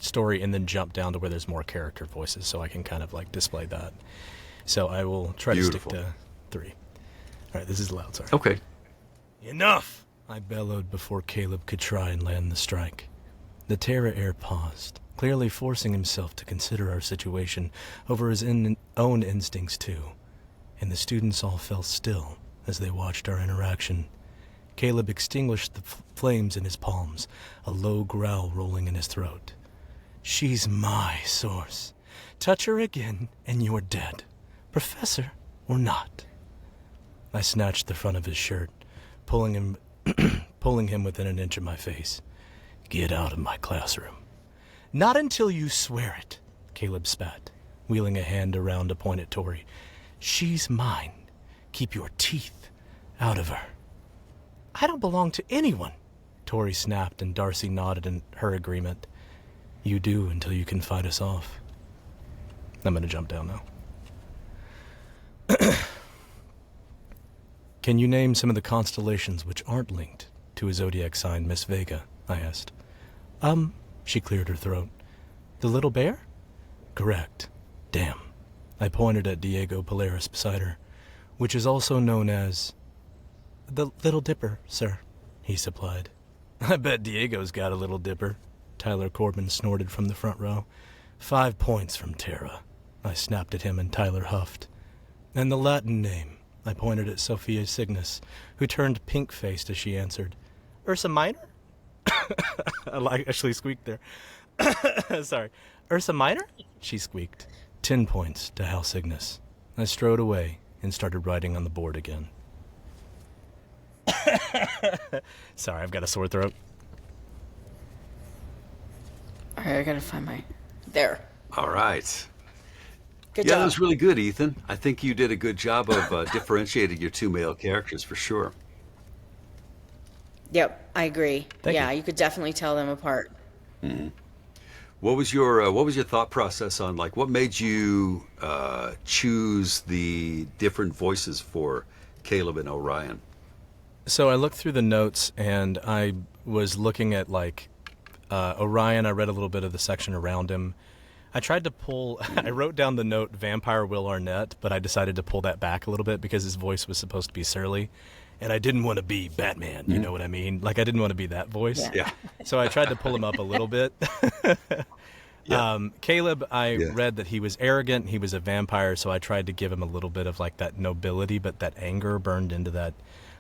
D: story and then jump down to where there's more character voices, so I can kind of like display that. So I will try
A: Beautiful.
D: to stick to 3. All right, this is loud. Sorry.
A: Okay.
D: Enough! I bellowed before Caleb could try and land the strike. The terror air paused, clearly forcing himself to consider our situation over his own instincts too. And the students all fell still as they watched our interaction. Caleb extinguished the flames in his palms, a low growl rolling in his throat. She's my source. Touch her again and you're dead, professor or not. I snatched the front of his shirt, pulling him within an inch of my face. Get out of my classroom. Not until you swear it, Caleb spat, wheeling a hand around to point at Tori. She's mine. Keep your teeth out of her. I don't belong to anyone, Tori snapped, and Darcy nodded in her agreement. You do until you can fight us off. I'm going to jump down now. Can you name some of the constellations which aren't linked to a zodiac sign, Miss Vega? I asked. She cleared her throat. The little bear? Correct. Damn. I pointed at Diego Polaris beside her, which is also known as the Little Dipper, sir, he supplied. I bet Diego's got a Little Dipper, Tyler Corbin snorted from the front row. 5 points from Terra. I snapped at him and Tyler huffed. And the Latin name. I pointed at Sophia Cygnus, who turned pink-faced as she answered. Ursa Minor? I actually squeaked there. Sorry. Ursa Minor? She squeaked. 10 points to Hal Cygnus. I strode away and started writing on the board again. Sorry, I've got a sore throat.
B: All right, I gotta find my... There.
A: All right.
B: Good
A: Yeah,
B: job.
A: that was really good, Ethan. I think you did a good job of differentiating your two male characters for sure.
B: Yep, I agree.
D: Thank
B: yeah,
D: you.
B: you could definitely tell them apart.
A: What was your thought process on like what made you choose the different voices for Caleb and Orion?
D: So I looked through the notes and I was looking at like Orion. I read a little bit of the section around him. I tried to pull, I wrote down the note Vampire Will Arnett, but I decided to pull that back a little bit because his voice was supposed to be surly. And I didn't want to be Batman, you know what I mean? Like I didn't want to be that voice.
A: Yeah.
D: So I tried to pull him up a little bit.
A: Yeah.
D: Caleb, I read that he was arrogant, he was a vampire, so I tried to give him a little bit of like that nobility, but that anger burned into that.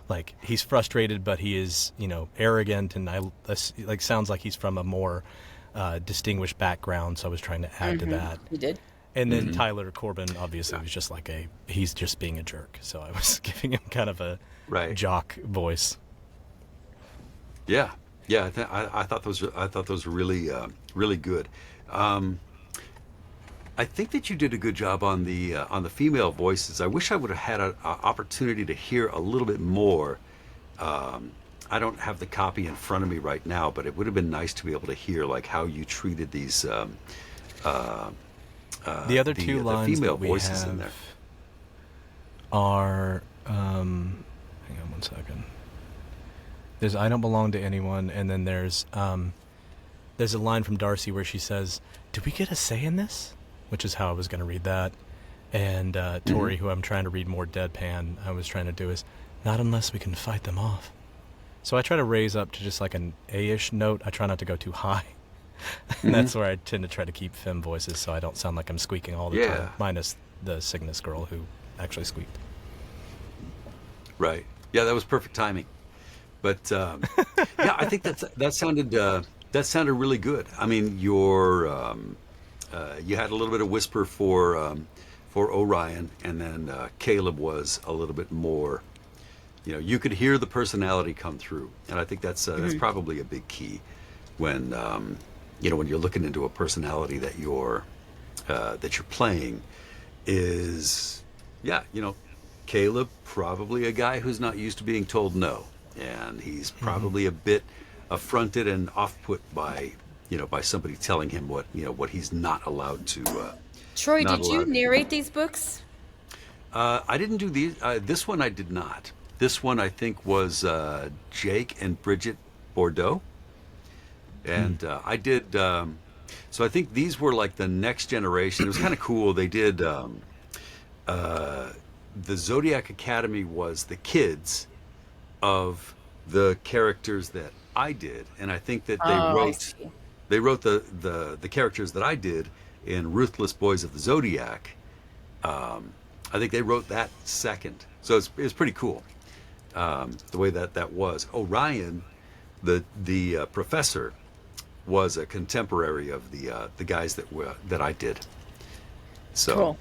D: Like he's frustrated, but he is, arrogant, and like sounds like he's from a more distinguished background. So I was trying to add to that.
B: You did?
D: And then Tyler Corbin obviously was just like he's just being a jerk. So I was giving him kind of a jock voice.
A: Yeah. I thought those were really really good. I think that you did a good job on the female voices. I wish I would have had an opportunity to hear a little bit more. I don't have the copy in front of me right now, but it would have been nice to be able to hear like how you treated these
D: The other two lines
A: female
D: that we
A: voices
D: have
A: in there
D: are hang on one second. There's I don't belong to anyone, and then there's a line from Darcy where she says, "Do we get a say in this?" Which is how I was going to read that. And Tori, who I'm trying to read more deadpan, I was trying to do is, "Not unless we can fight them off." So I try to raise up to just like an A-ish note. I try not to go too high. And that's where I tend to try to keep femme voices so I don't sound like I'm squeaking all the time, minus the Cygnus girl who actually squeaked.
A: Right. Yeah, that was perfect timing. But yeah, I think that sounded really good. I mean, you had a little bit of whisper for Orion, and then Caleb was a little bit more. You could hear the personality come through, and I think that's probably a big key when when you're looking into a personality that you're playing. Is Caleb probably a guy who's not used to being told no, and he's probably a bit affronted and off-put by somebody telling him what he's not allowed to.
B: Troy,
A: not
B: did you
A: allowed to do.
B: narrate these books?
A: I didn't do these. This one I did not. This one I think was Jake and Bridget Bordeaux, and I did. So I think these were like the next generation. It was kind of cool. They did. The Zodiac Academy was the kids of the characters that I did, and I think that they wrote the characters that I did in Ruthless Boys of the Zodiac. I think they wrote that second, so it's pretty cool the way that was. Orion, the professor, was a contemporary of the guys that I did. So.
B: Cool.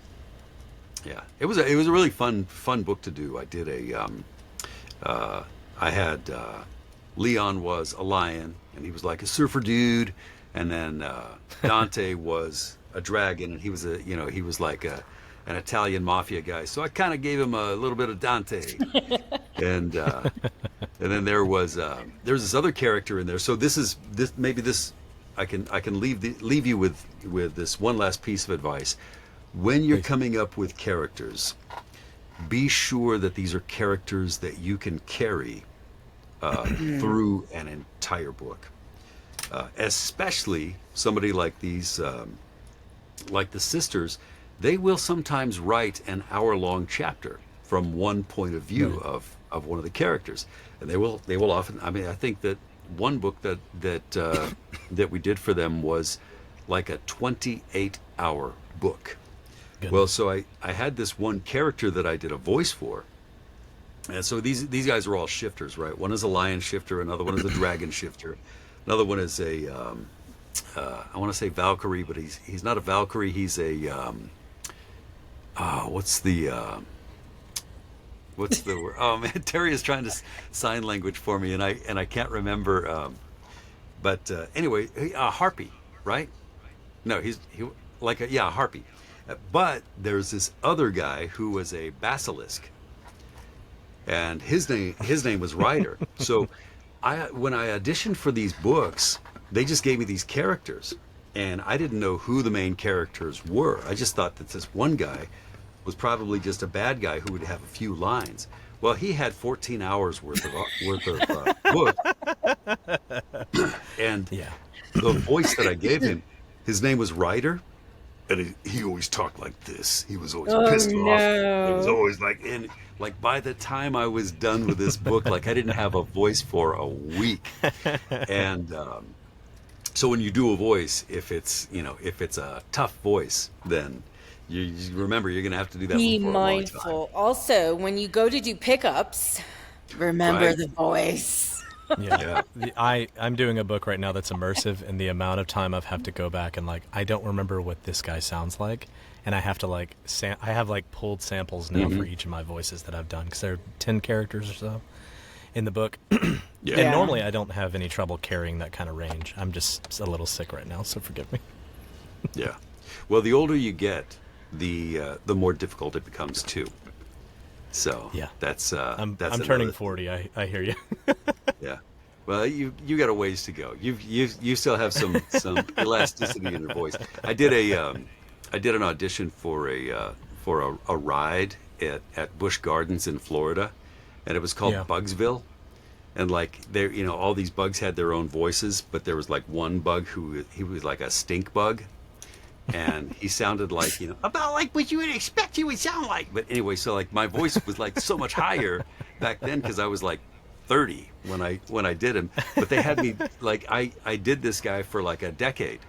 A: Yeah, it was a really fun book to do. I did I had Leon was a lion, and he was like a surfer dude, and then Dante was a dragon, and he was like an Italian mafia guy. So I kind of gave him a little bit of Dante, and then there was this other character in there. So this I can leave you with this one last piece of advice. When you're coming up with characters, be sure that these are characters that you can carry through an entire book. Especially somebody like these, like the sisters, they will sometimes write an hour-long chapter from one point of view of one of the characters, and they will often. I mean, I think that one book that we did for them was like a 28-hour book.
D: Goodness.
A: Well, so I had this one character that I did a voice for. And so these guys are all shifters, right? One is a lion shifter, another one is a dragon shifter, another one is a I want to say Valkyrie, but he's not a Valkyrie. He's a what's the word? Oh man, Terry is trying to sign language for me, and I can't remember. But anyway, a harpy, right? No, he like a harpy. But there's this other guy who was a basilisk, and his name was Ryder. So when I auditioned for these books, they just gave me these characters, and I didn't know who the main characters were. I just thought that this one guy was probably just a bad guy who would have a few lines. Well, he had 14 hours worth of book, and the voice that I gave him, his name was Ryder. And he always talked like this. He was always pissed off. It was always like, and like by the time I was done with this book, like I didn't have a voice for a week. And so when you do a voice, if it's a tough voice, then you remember you're going to have to do that
B: Be
A: for a long
B: mindful.
A: time.
B: Also, when you go to do pickups, remember
A: Right.
B: the voice.
D: Yeah. I'm doing a book right now that's immersive, and the amount of time I've have to go back and like I don't remember what this guy sounds like, and I have to like I have like pulled samples now for each of my voices that I've done because there are 10 characters or so in the book.
A: Yeah.
D: And normally I don't have any trouble carrying that kind of range. I'm just a little sick right now, so forgive me.
A: Yeah. Well, the older you get, the more difficult it becomes too. So
D: Yeah.
A: that's
D: I'm
A: that's
D: turning
A: another-
D: 40. I hear you.
A: Yeah. Well, you got a ways to go. You still have some elasticity in your voice. I did an audition for a ride at Busch Gardens in Florida, and it was called Bugsville. And like there, all these bugs had their own voices, but there was like one bug he was like a stink bug, and he sounded like about like what you would expect he would sound like. But anyway, so like my voice was like so much higher back then because I was like 30 when I did him. But they had me like I did this guy for like a decade,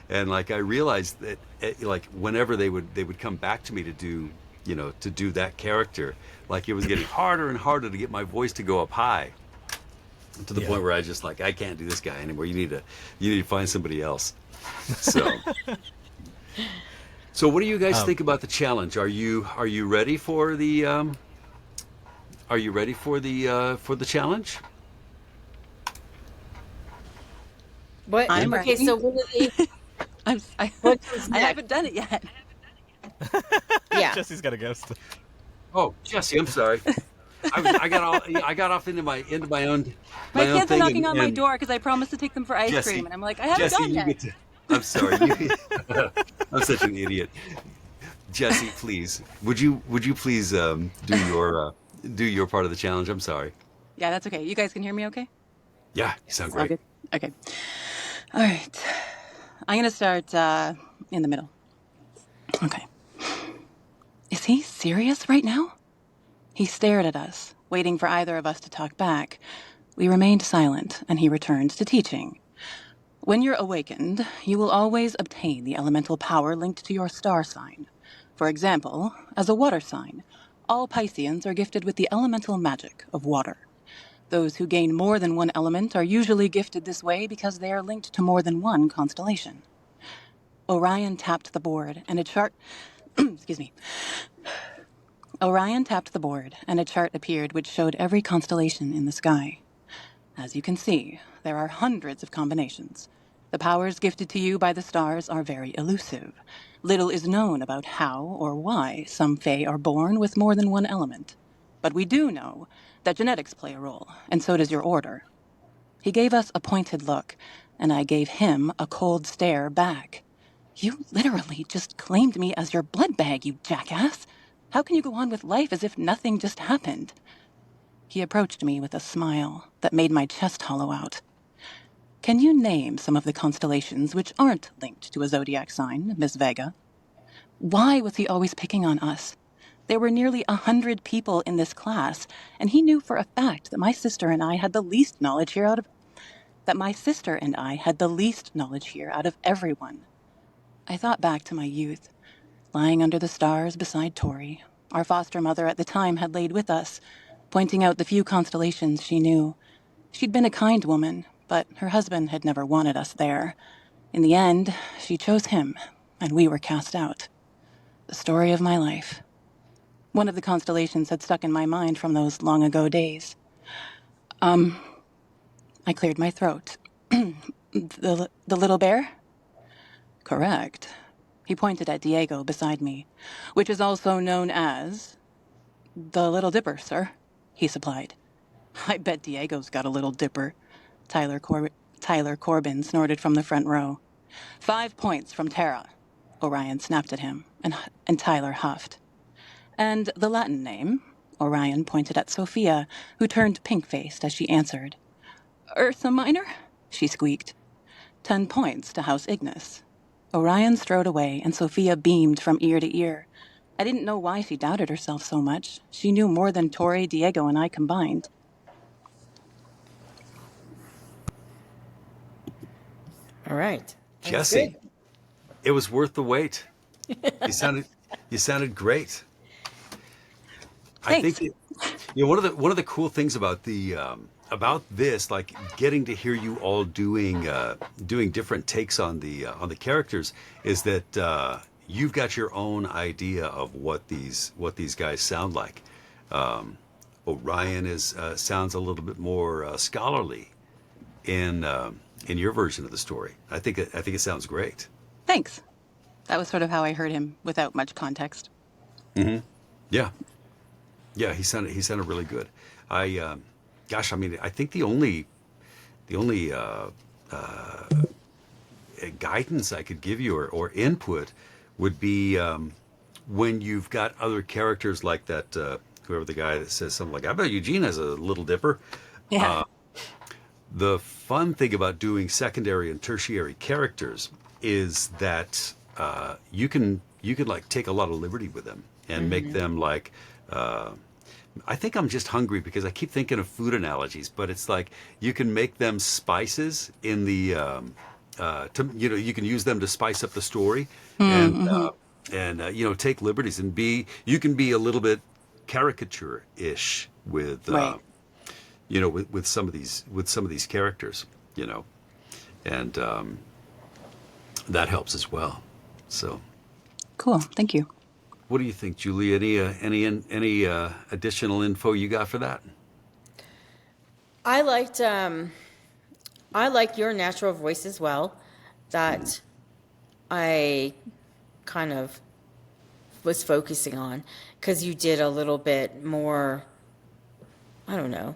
A: and like I realized that like whenever they would come back to me to do that character, like it was getting harder and harder to get my voice to go up high, to the point where I just like I can't do this guy anymore. You need to find somebody else. So what do you guys think about the challenge? Are you ready for the challenge?
B: What?
C: I'm
B: Okay,
C: ready.
B: so what
C: I
B: what comes next?
C: haven't done it yet.
B: Yeah.
D: Jesse's got a ghost.
A: Oh, Jessie, I'm sorry. I got off into my own
C: My
A: own
C: kids are
A: thing
C: knocking on my
A: and
C: door because I promised to take them for ice
A: Jessie,
C: cream, and I'm like, I haven't
A: Jessie,
C: done
A: you
C: yet.
A: get to. I'm sorry. I'm such an idiot. Jesse, please, would you please do your part of the challenge? I'm sorry.
C: Yeah, that's okay. You guys can hear me okay?
A: Yeah, you sound
C: All
A: great.
C: good? Okay. All right. I'm going to start in the middle. Okay. Is he serious right now? He stared at us, waiting for either of us to talk back. We remained silent, and he returned to teaching. When you're awakened, you will always obtain the elemental power linked to your star sign. For example, as a water sign, all Pisceans are gifted with the elemental magic of water. Those who gain more than one element are usually gifted this way because they are linked to more than one constellation. Orion tapped the board, and a chart... Excuse me. Orion tapped the board, and a chart appeared which showed every constellation in the sky. As you can see, there are hundreds of combinations. The powers gifted to you by the stars are very elusive. Little is known about how or why some Fae are born with more than one element. But we do know that genetics play a role, and so does your order. He gave us a pointed look, and I gave him a cold stare back. You literally just claimed me as your blood bag, you jackass. How can you go on with life as if nothing just happened? He approached me with a smile that made my chest hollow out. Can you name some of the constellations which aren't linked to a zodiac sign, Miss Vega? Why was he always picking on us? There were nearly 100 people in this class, and he knew for a fact that my sister and I had the least knowledge here out of everyone. I thought back to my youth, lying under the stars beside Tori. Our foster mother at the time had laid with us, pointing out the few constellations she knew. She'd been a kind woman, but her husband had never wanted us there. In the end, she chose him, and we were cast out. The story of my life. One of the constellations had stuck in my mind from those long ago days. I cleared my throat. The little bear? Correct. He pointed at Diego beside me, which is also known as the Little Dipper, sir, he supplied. I bet Diego's got a little dipper. Tyler Corbin snorted from the front row. 5 points from Tara. Orion snapped at him, and Tyler huffed. And the Latin name? Orion pointed at Sophia, who turned pink-faced as she answered. Ursa Minor? She squeaked. 10 points to House Ignis. Orion strode away, and Sophia beamed from ear to ear. I didn't know why she doubted herself so much. She knew more than Tori, Diego, and I combined.
B: All right.
A: Jessie, it was worth the wait. You sounded great.
C: Thanks.
A: I think one of the cool things about the about this, like getting to hear you all doing different takes on the characters, is that you've got your own idea of what these guys sound like. Orion sounds a little bit more scholarly in your version of the story. I think it sounds great.
C: Thanks. That was sort of how I heard him without much context.
A: Yeah, he sounded really good. Gosh, I mean, I think the only guidance I could give you or input would be when you've got other characters like that. Whoever the guy that says something like, "I bet Eugene has a little dipper."
C: Yeah.
A: The fun thing about doing secondary and tertiary characters is that you can like take a lot of liberty with them and make them like. I think I'm just hungry because I keep thinking of food analogies, but it's like you can make them spices in the, you can use them to spice up the story and take liberties and you can be a little bit caricature-ish with,
C: Right.
A: with some of these characters, and that helps as well. So.
C: Cool. Thank you.
A: What do you think, Julie? Any additional info you got for that?
B: I liked your natural voice as well. That I kind of was focusing on because you did a little bit more. I don't know,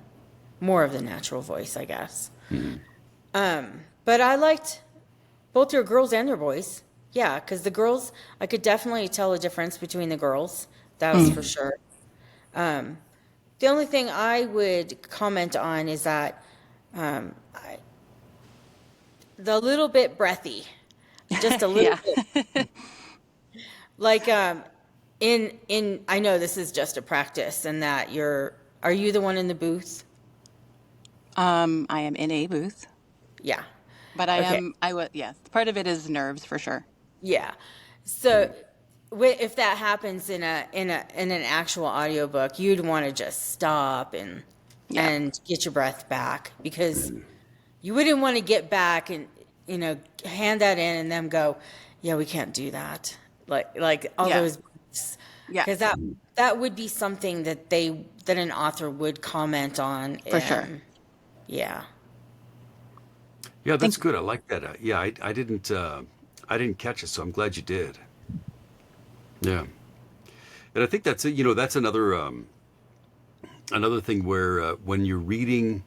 B: more of the natural voice, I guess. But I liked both your girls and your boys. Yeah, because the girls, I could definitely tell a difference between the girls. That was for sure. The only thing I would comment on is that the little bit breathy, just a little bit. Like in I know this is just a practice, and that are you the one in the booth?
C: I am in a booth,
B: Yeah.
C: but yes, part of it is nerves for sure.
B: Yeah. So if that happens in an actual audiobook, you'd want to just stop and get your breath back, because you wouldn't want to get back and hand that in and them go, yeah, we can't do that. Like all those, because that would be something that an author would comment on
C: For sure.
B: Yeah.
A: Yeah, that's good. I like that. I didn't catch it, so I'm glad you did. Yeah, and I think that's that's another thing where when you're reading,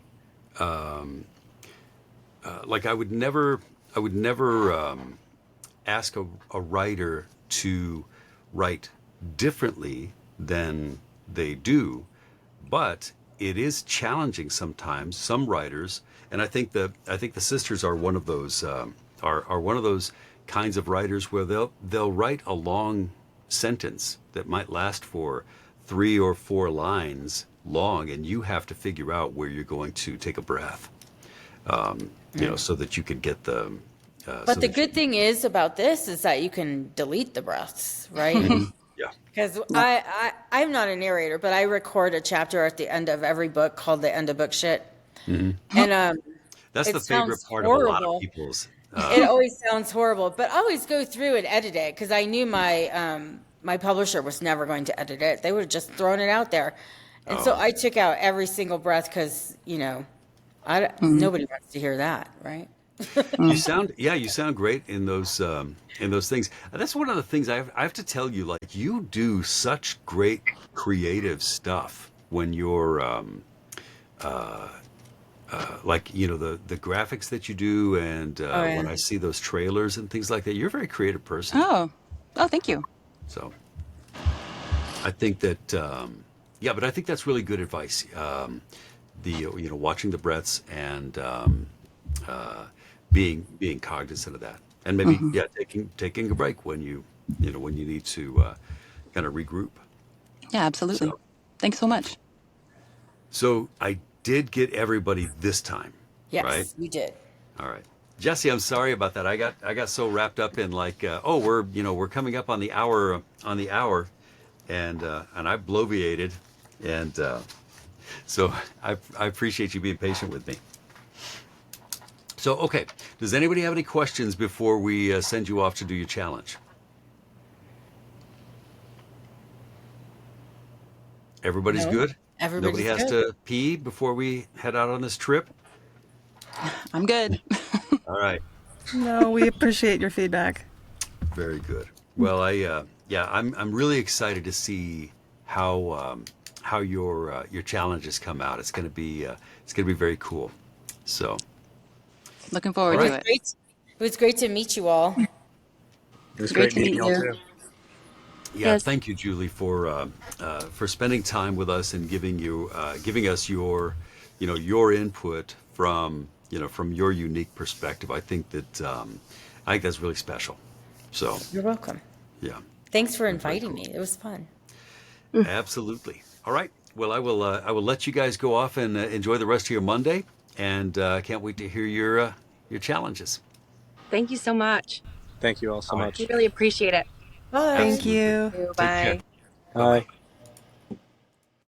A: like I would never ask a writer to write differently than they do, but it is challenging sometimes. Some writers, and I think the sisters are one of those are one of those kinds of writers where they'll write a long sentence that might last for 3 or 4 lines long, and you have to figure out where you're going to take a breath, so that you can get the
B: But
A: so
B: the
A: that you
B: good thing is about this is that you can delete the breaths, right?
A: yeah.
B: Because I'm not a narrator, but I record a chapter at the end of every book called the end of book shit. And
A: That's
B: it
A: the favorite
B: sounds
A: part of a lot of
B: horrible.
A: people's.
B: It always sounds horrible, but I always go through and edit it because I knew my publisher was never going to edit it. They would have just thrown it out there. And so I took out every single breath because, nobody wants to hear that, right?
A: You sound great in those things. That's one of the things I have to tell you. Like you do such great creative stuff when you're like the graphics that you do, and
B: Oh,
A: when
B: yeah.
A: I see those trailers and things like that, you're a very creative person.
C: Oh, thank you.
A: So I think that yeah, but I think that's really good advice. Watching the breaths and being cognizant of that, and maybe yeah, taking a break when when you need to kind of regroup.
C: Yeah, absolutely.
A: So
C: Thanks so much.
A: so I did get everybody this time, right?
B: Yes, you did.
A: All right. Jesse, I'm sorry about that. I got so wrapped up in like, oh, we're coming up on the hour, and I bloviated, and so I appreciate you being patient with me. So okay, does anybody have any questions before we send you off to do your challenge? Everybody's
B: No,
A: good. Nobody
B: everybody's
A: has
B: good.
A: to pee before we head out on this trip.
C: I'm good.
A: All right.
F: No, we appreciate your feedback.
A: Very good. Well, I'm really excited to see how your challenges come out. It's gonna be very cool. So,
C: Looking forward
A: all
C: to
A: right.
C: it.
B: It was great to meet you all.
G: It was
C: Great
G: great
C: to meet
G: meeting y'all
C: you.
G: too.
A: Yeah,
E: Yes.
A: thank you, Julie, for spending time with us and giving us your your input from your unique perspective. I think that's really special. So,
B: You're welcome.
A: yeah,
B: Thanks for
A: very
B: inviting
A: cool.
B: me. It was fun.
A: Absolutely. All right. Well, I will let you guys go off and enjoy the rest of your Monday, and can't wait to hear your challenges.
E: Thank you so much.
G: Thank you all so
A: All right.
G: much.
E: We really appreciate it.
B: Bye.
F: Thank
A: Absolutely.
F: you.
A: Take care.
E: Bye.
A: Bye bye.
G: Bye.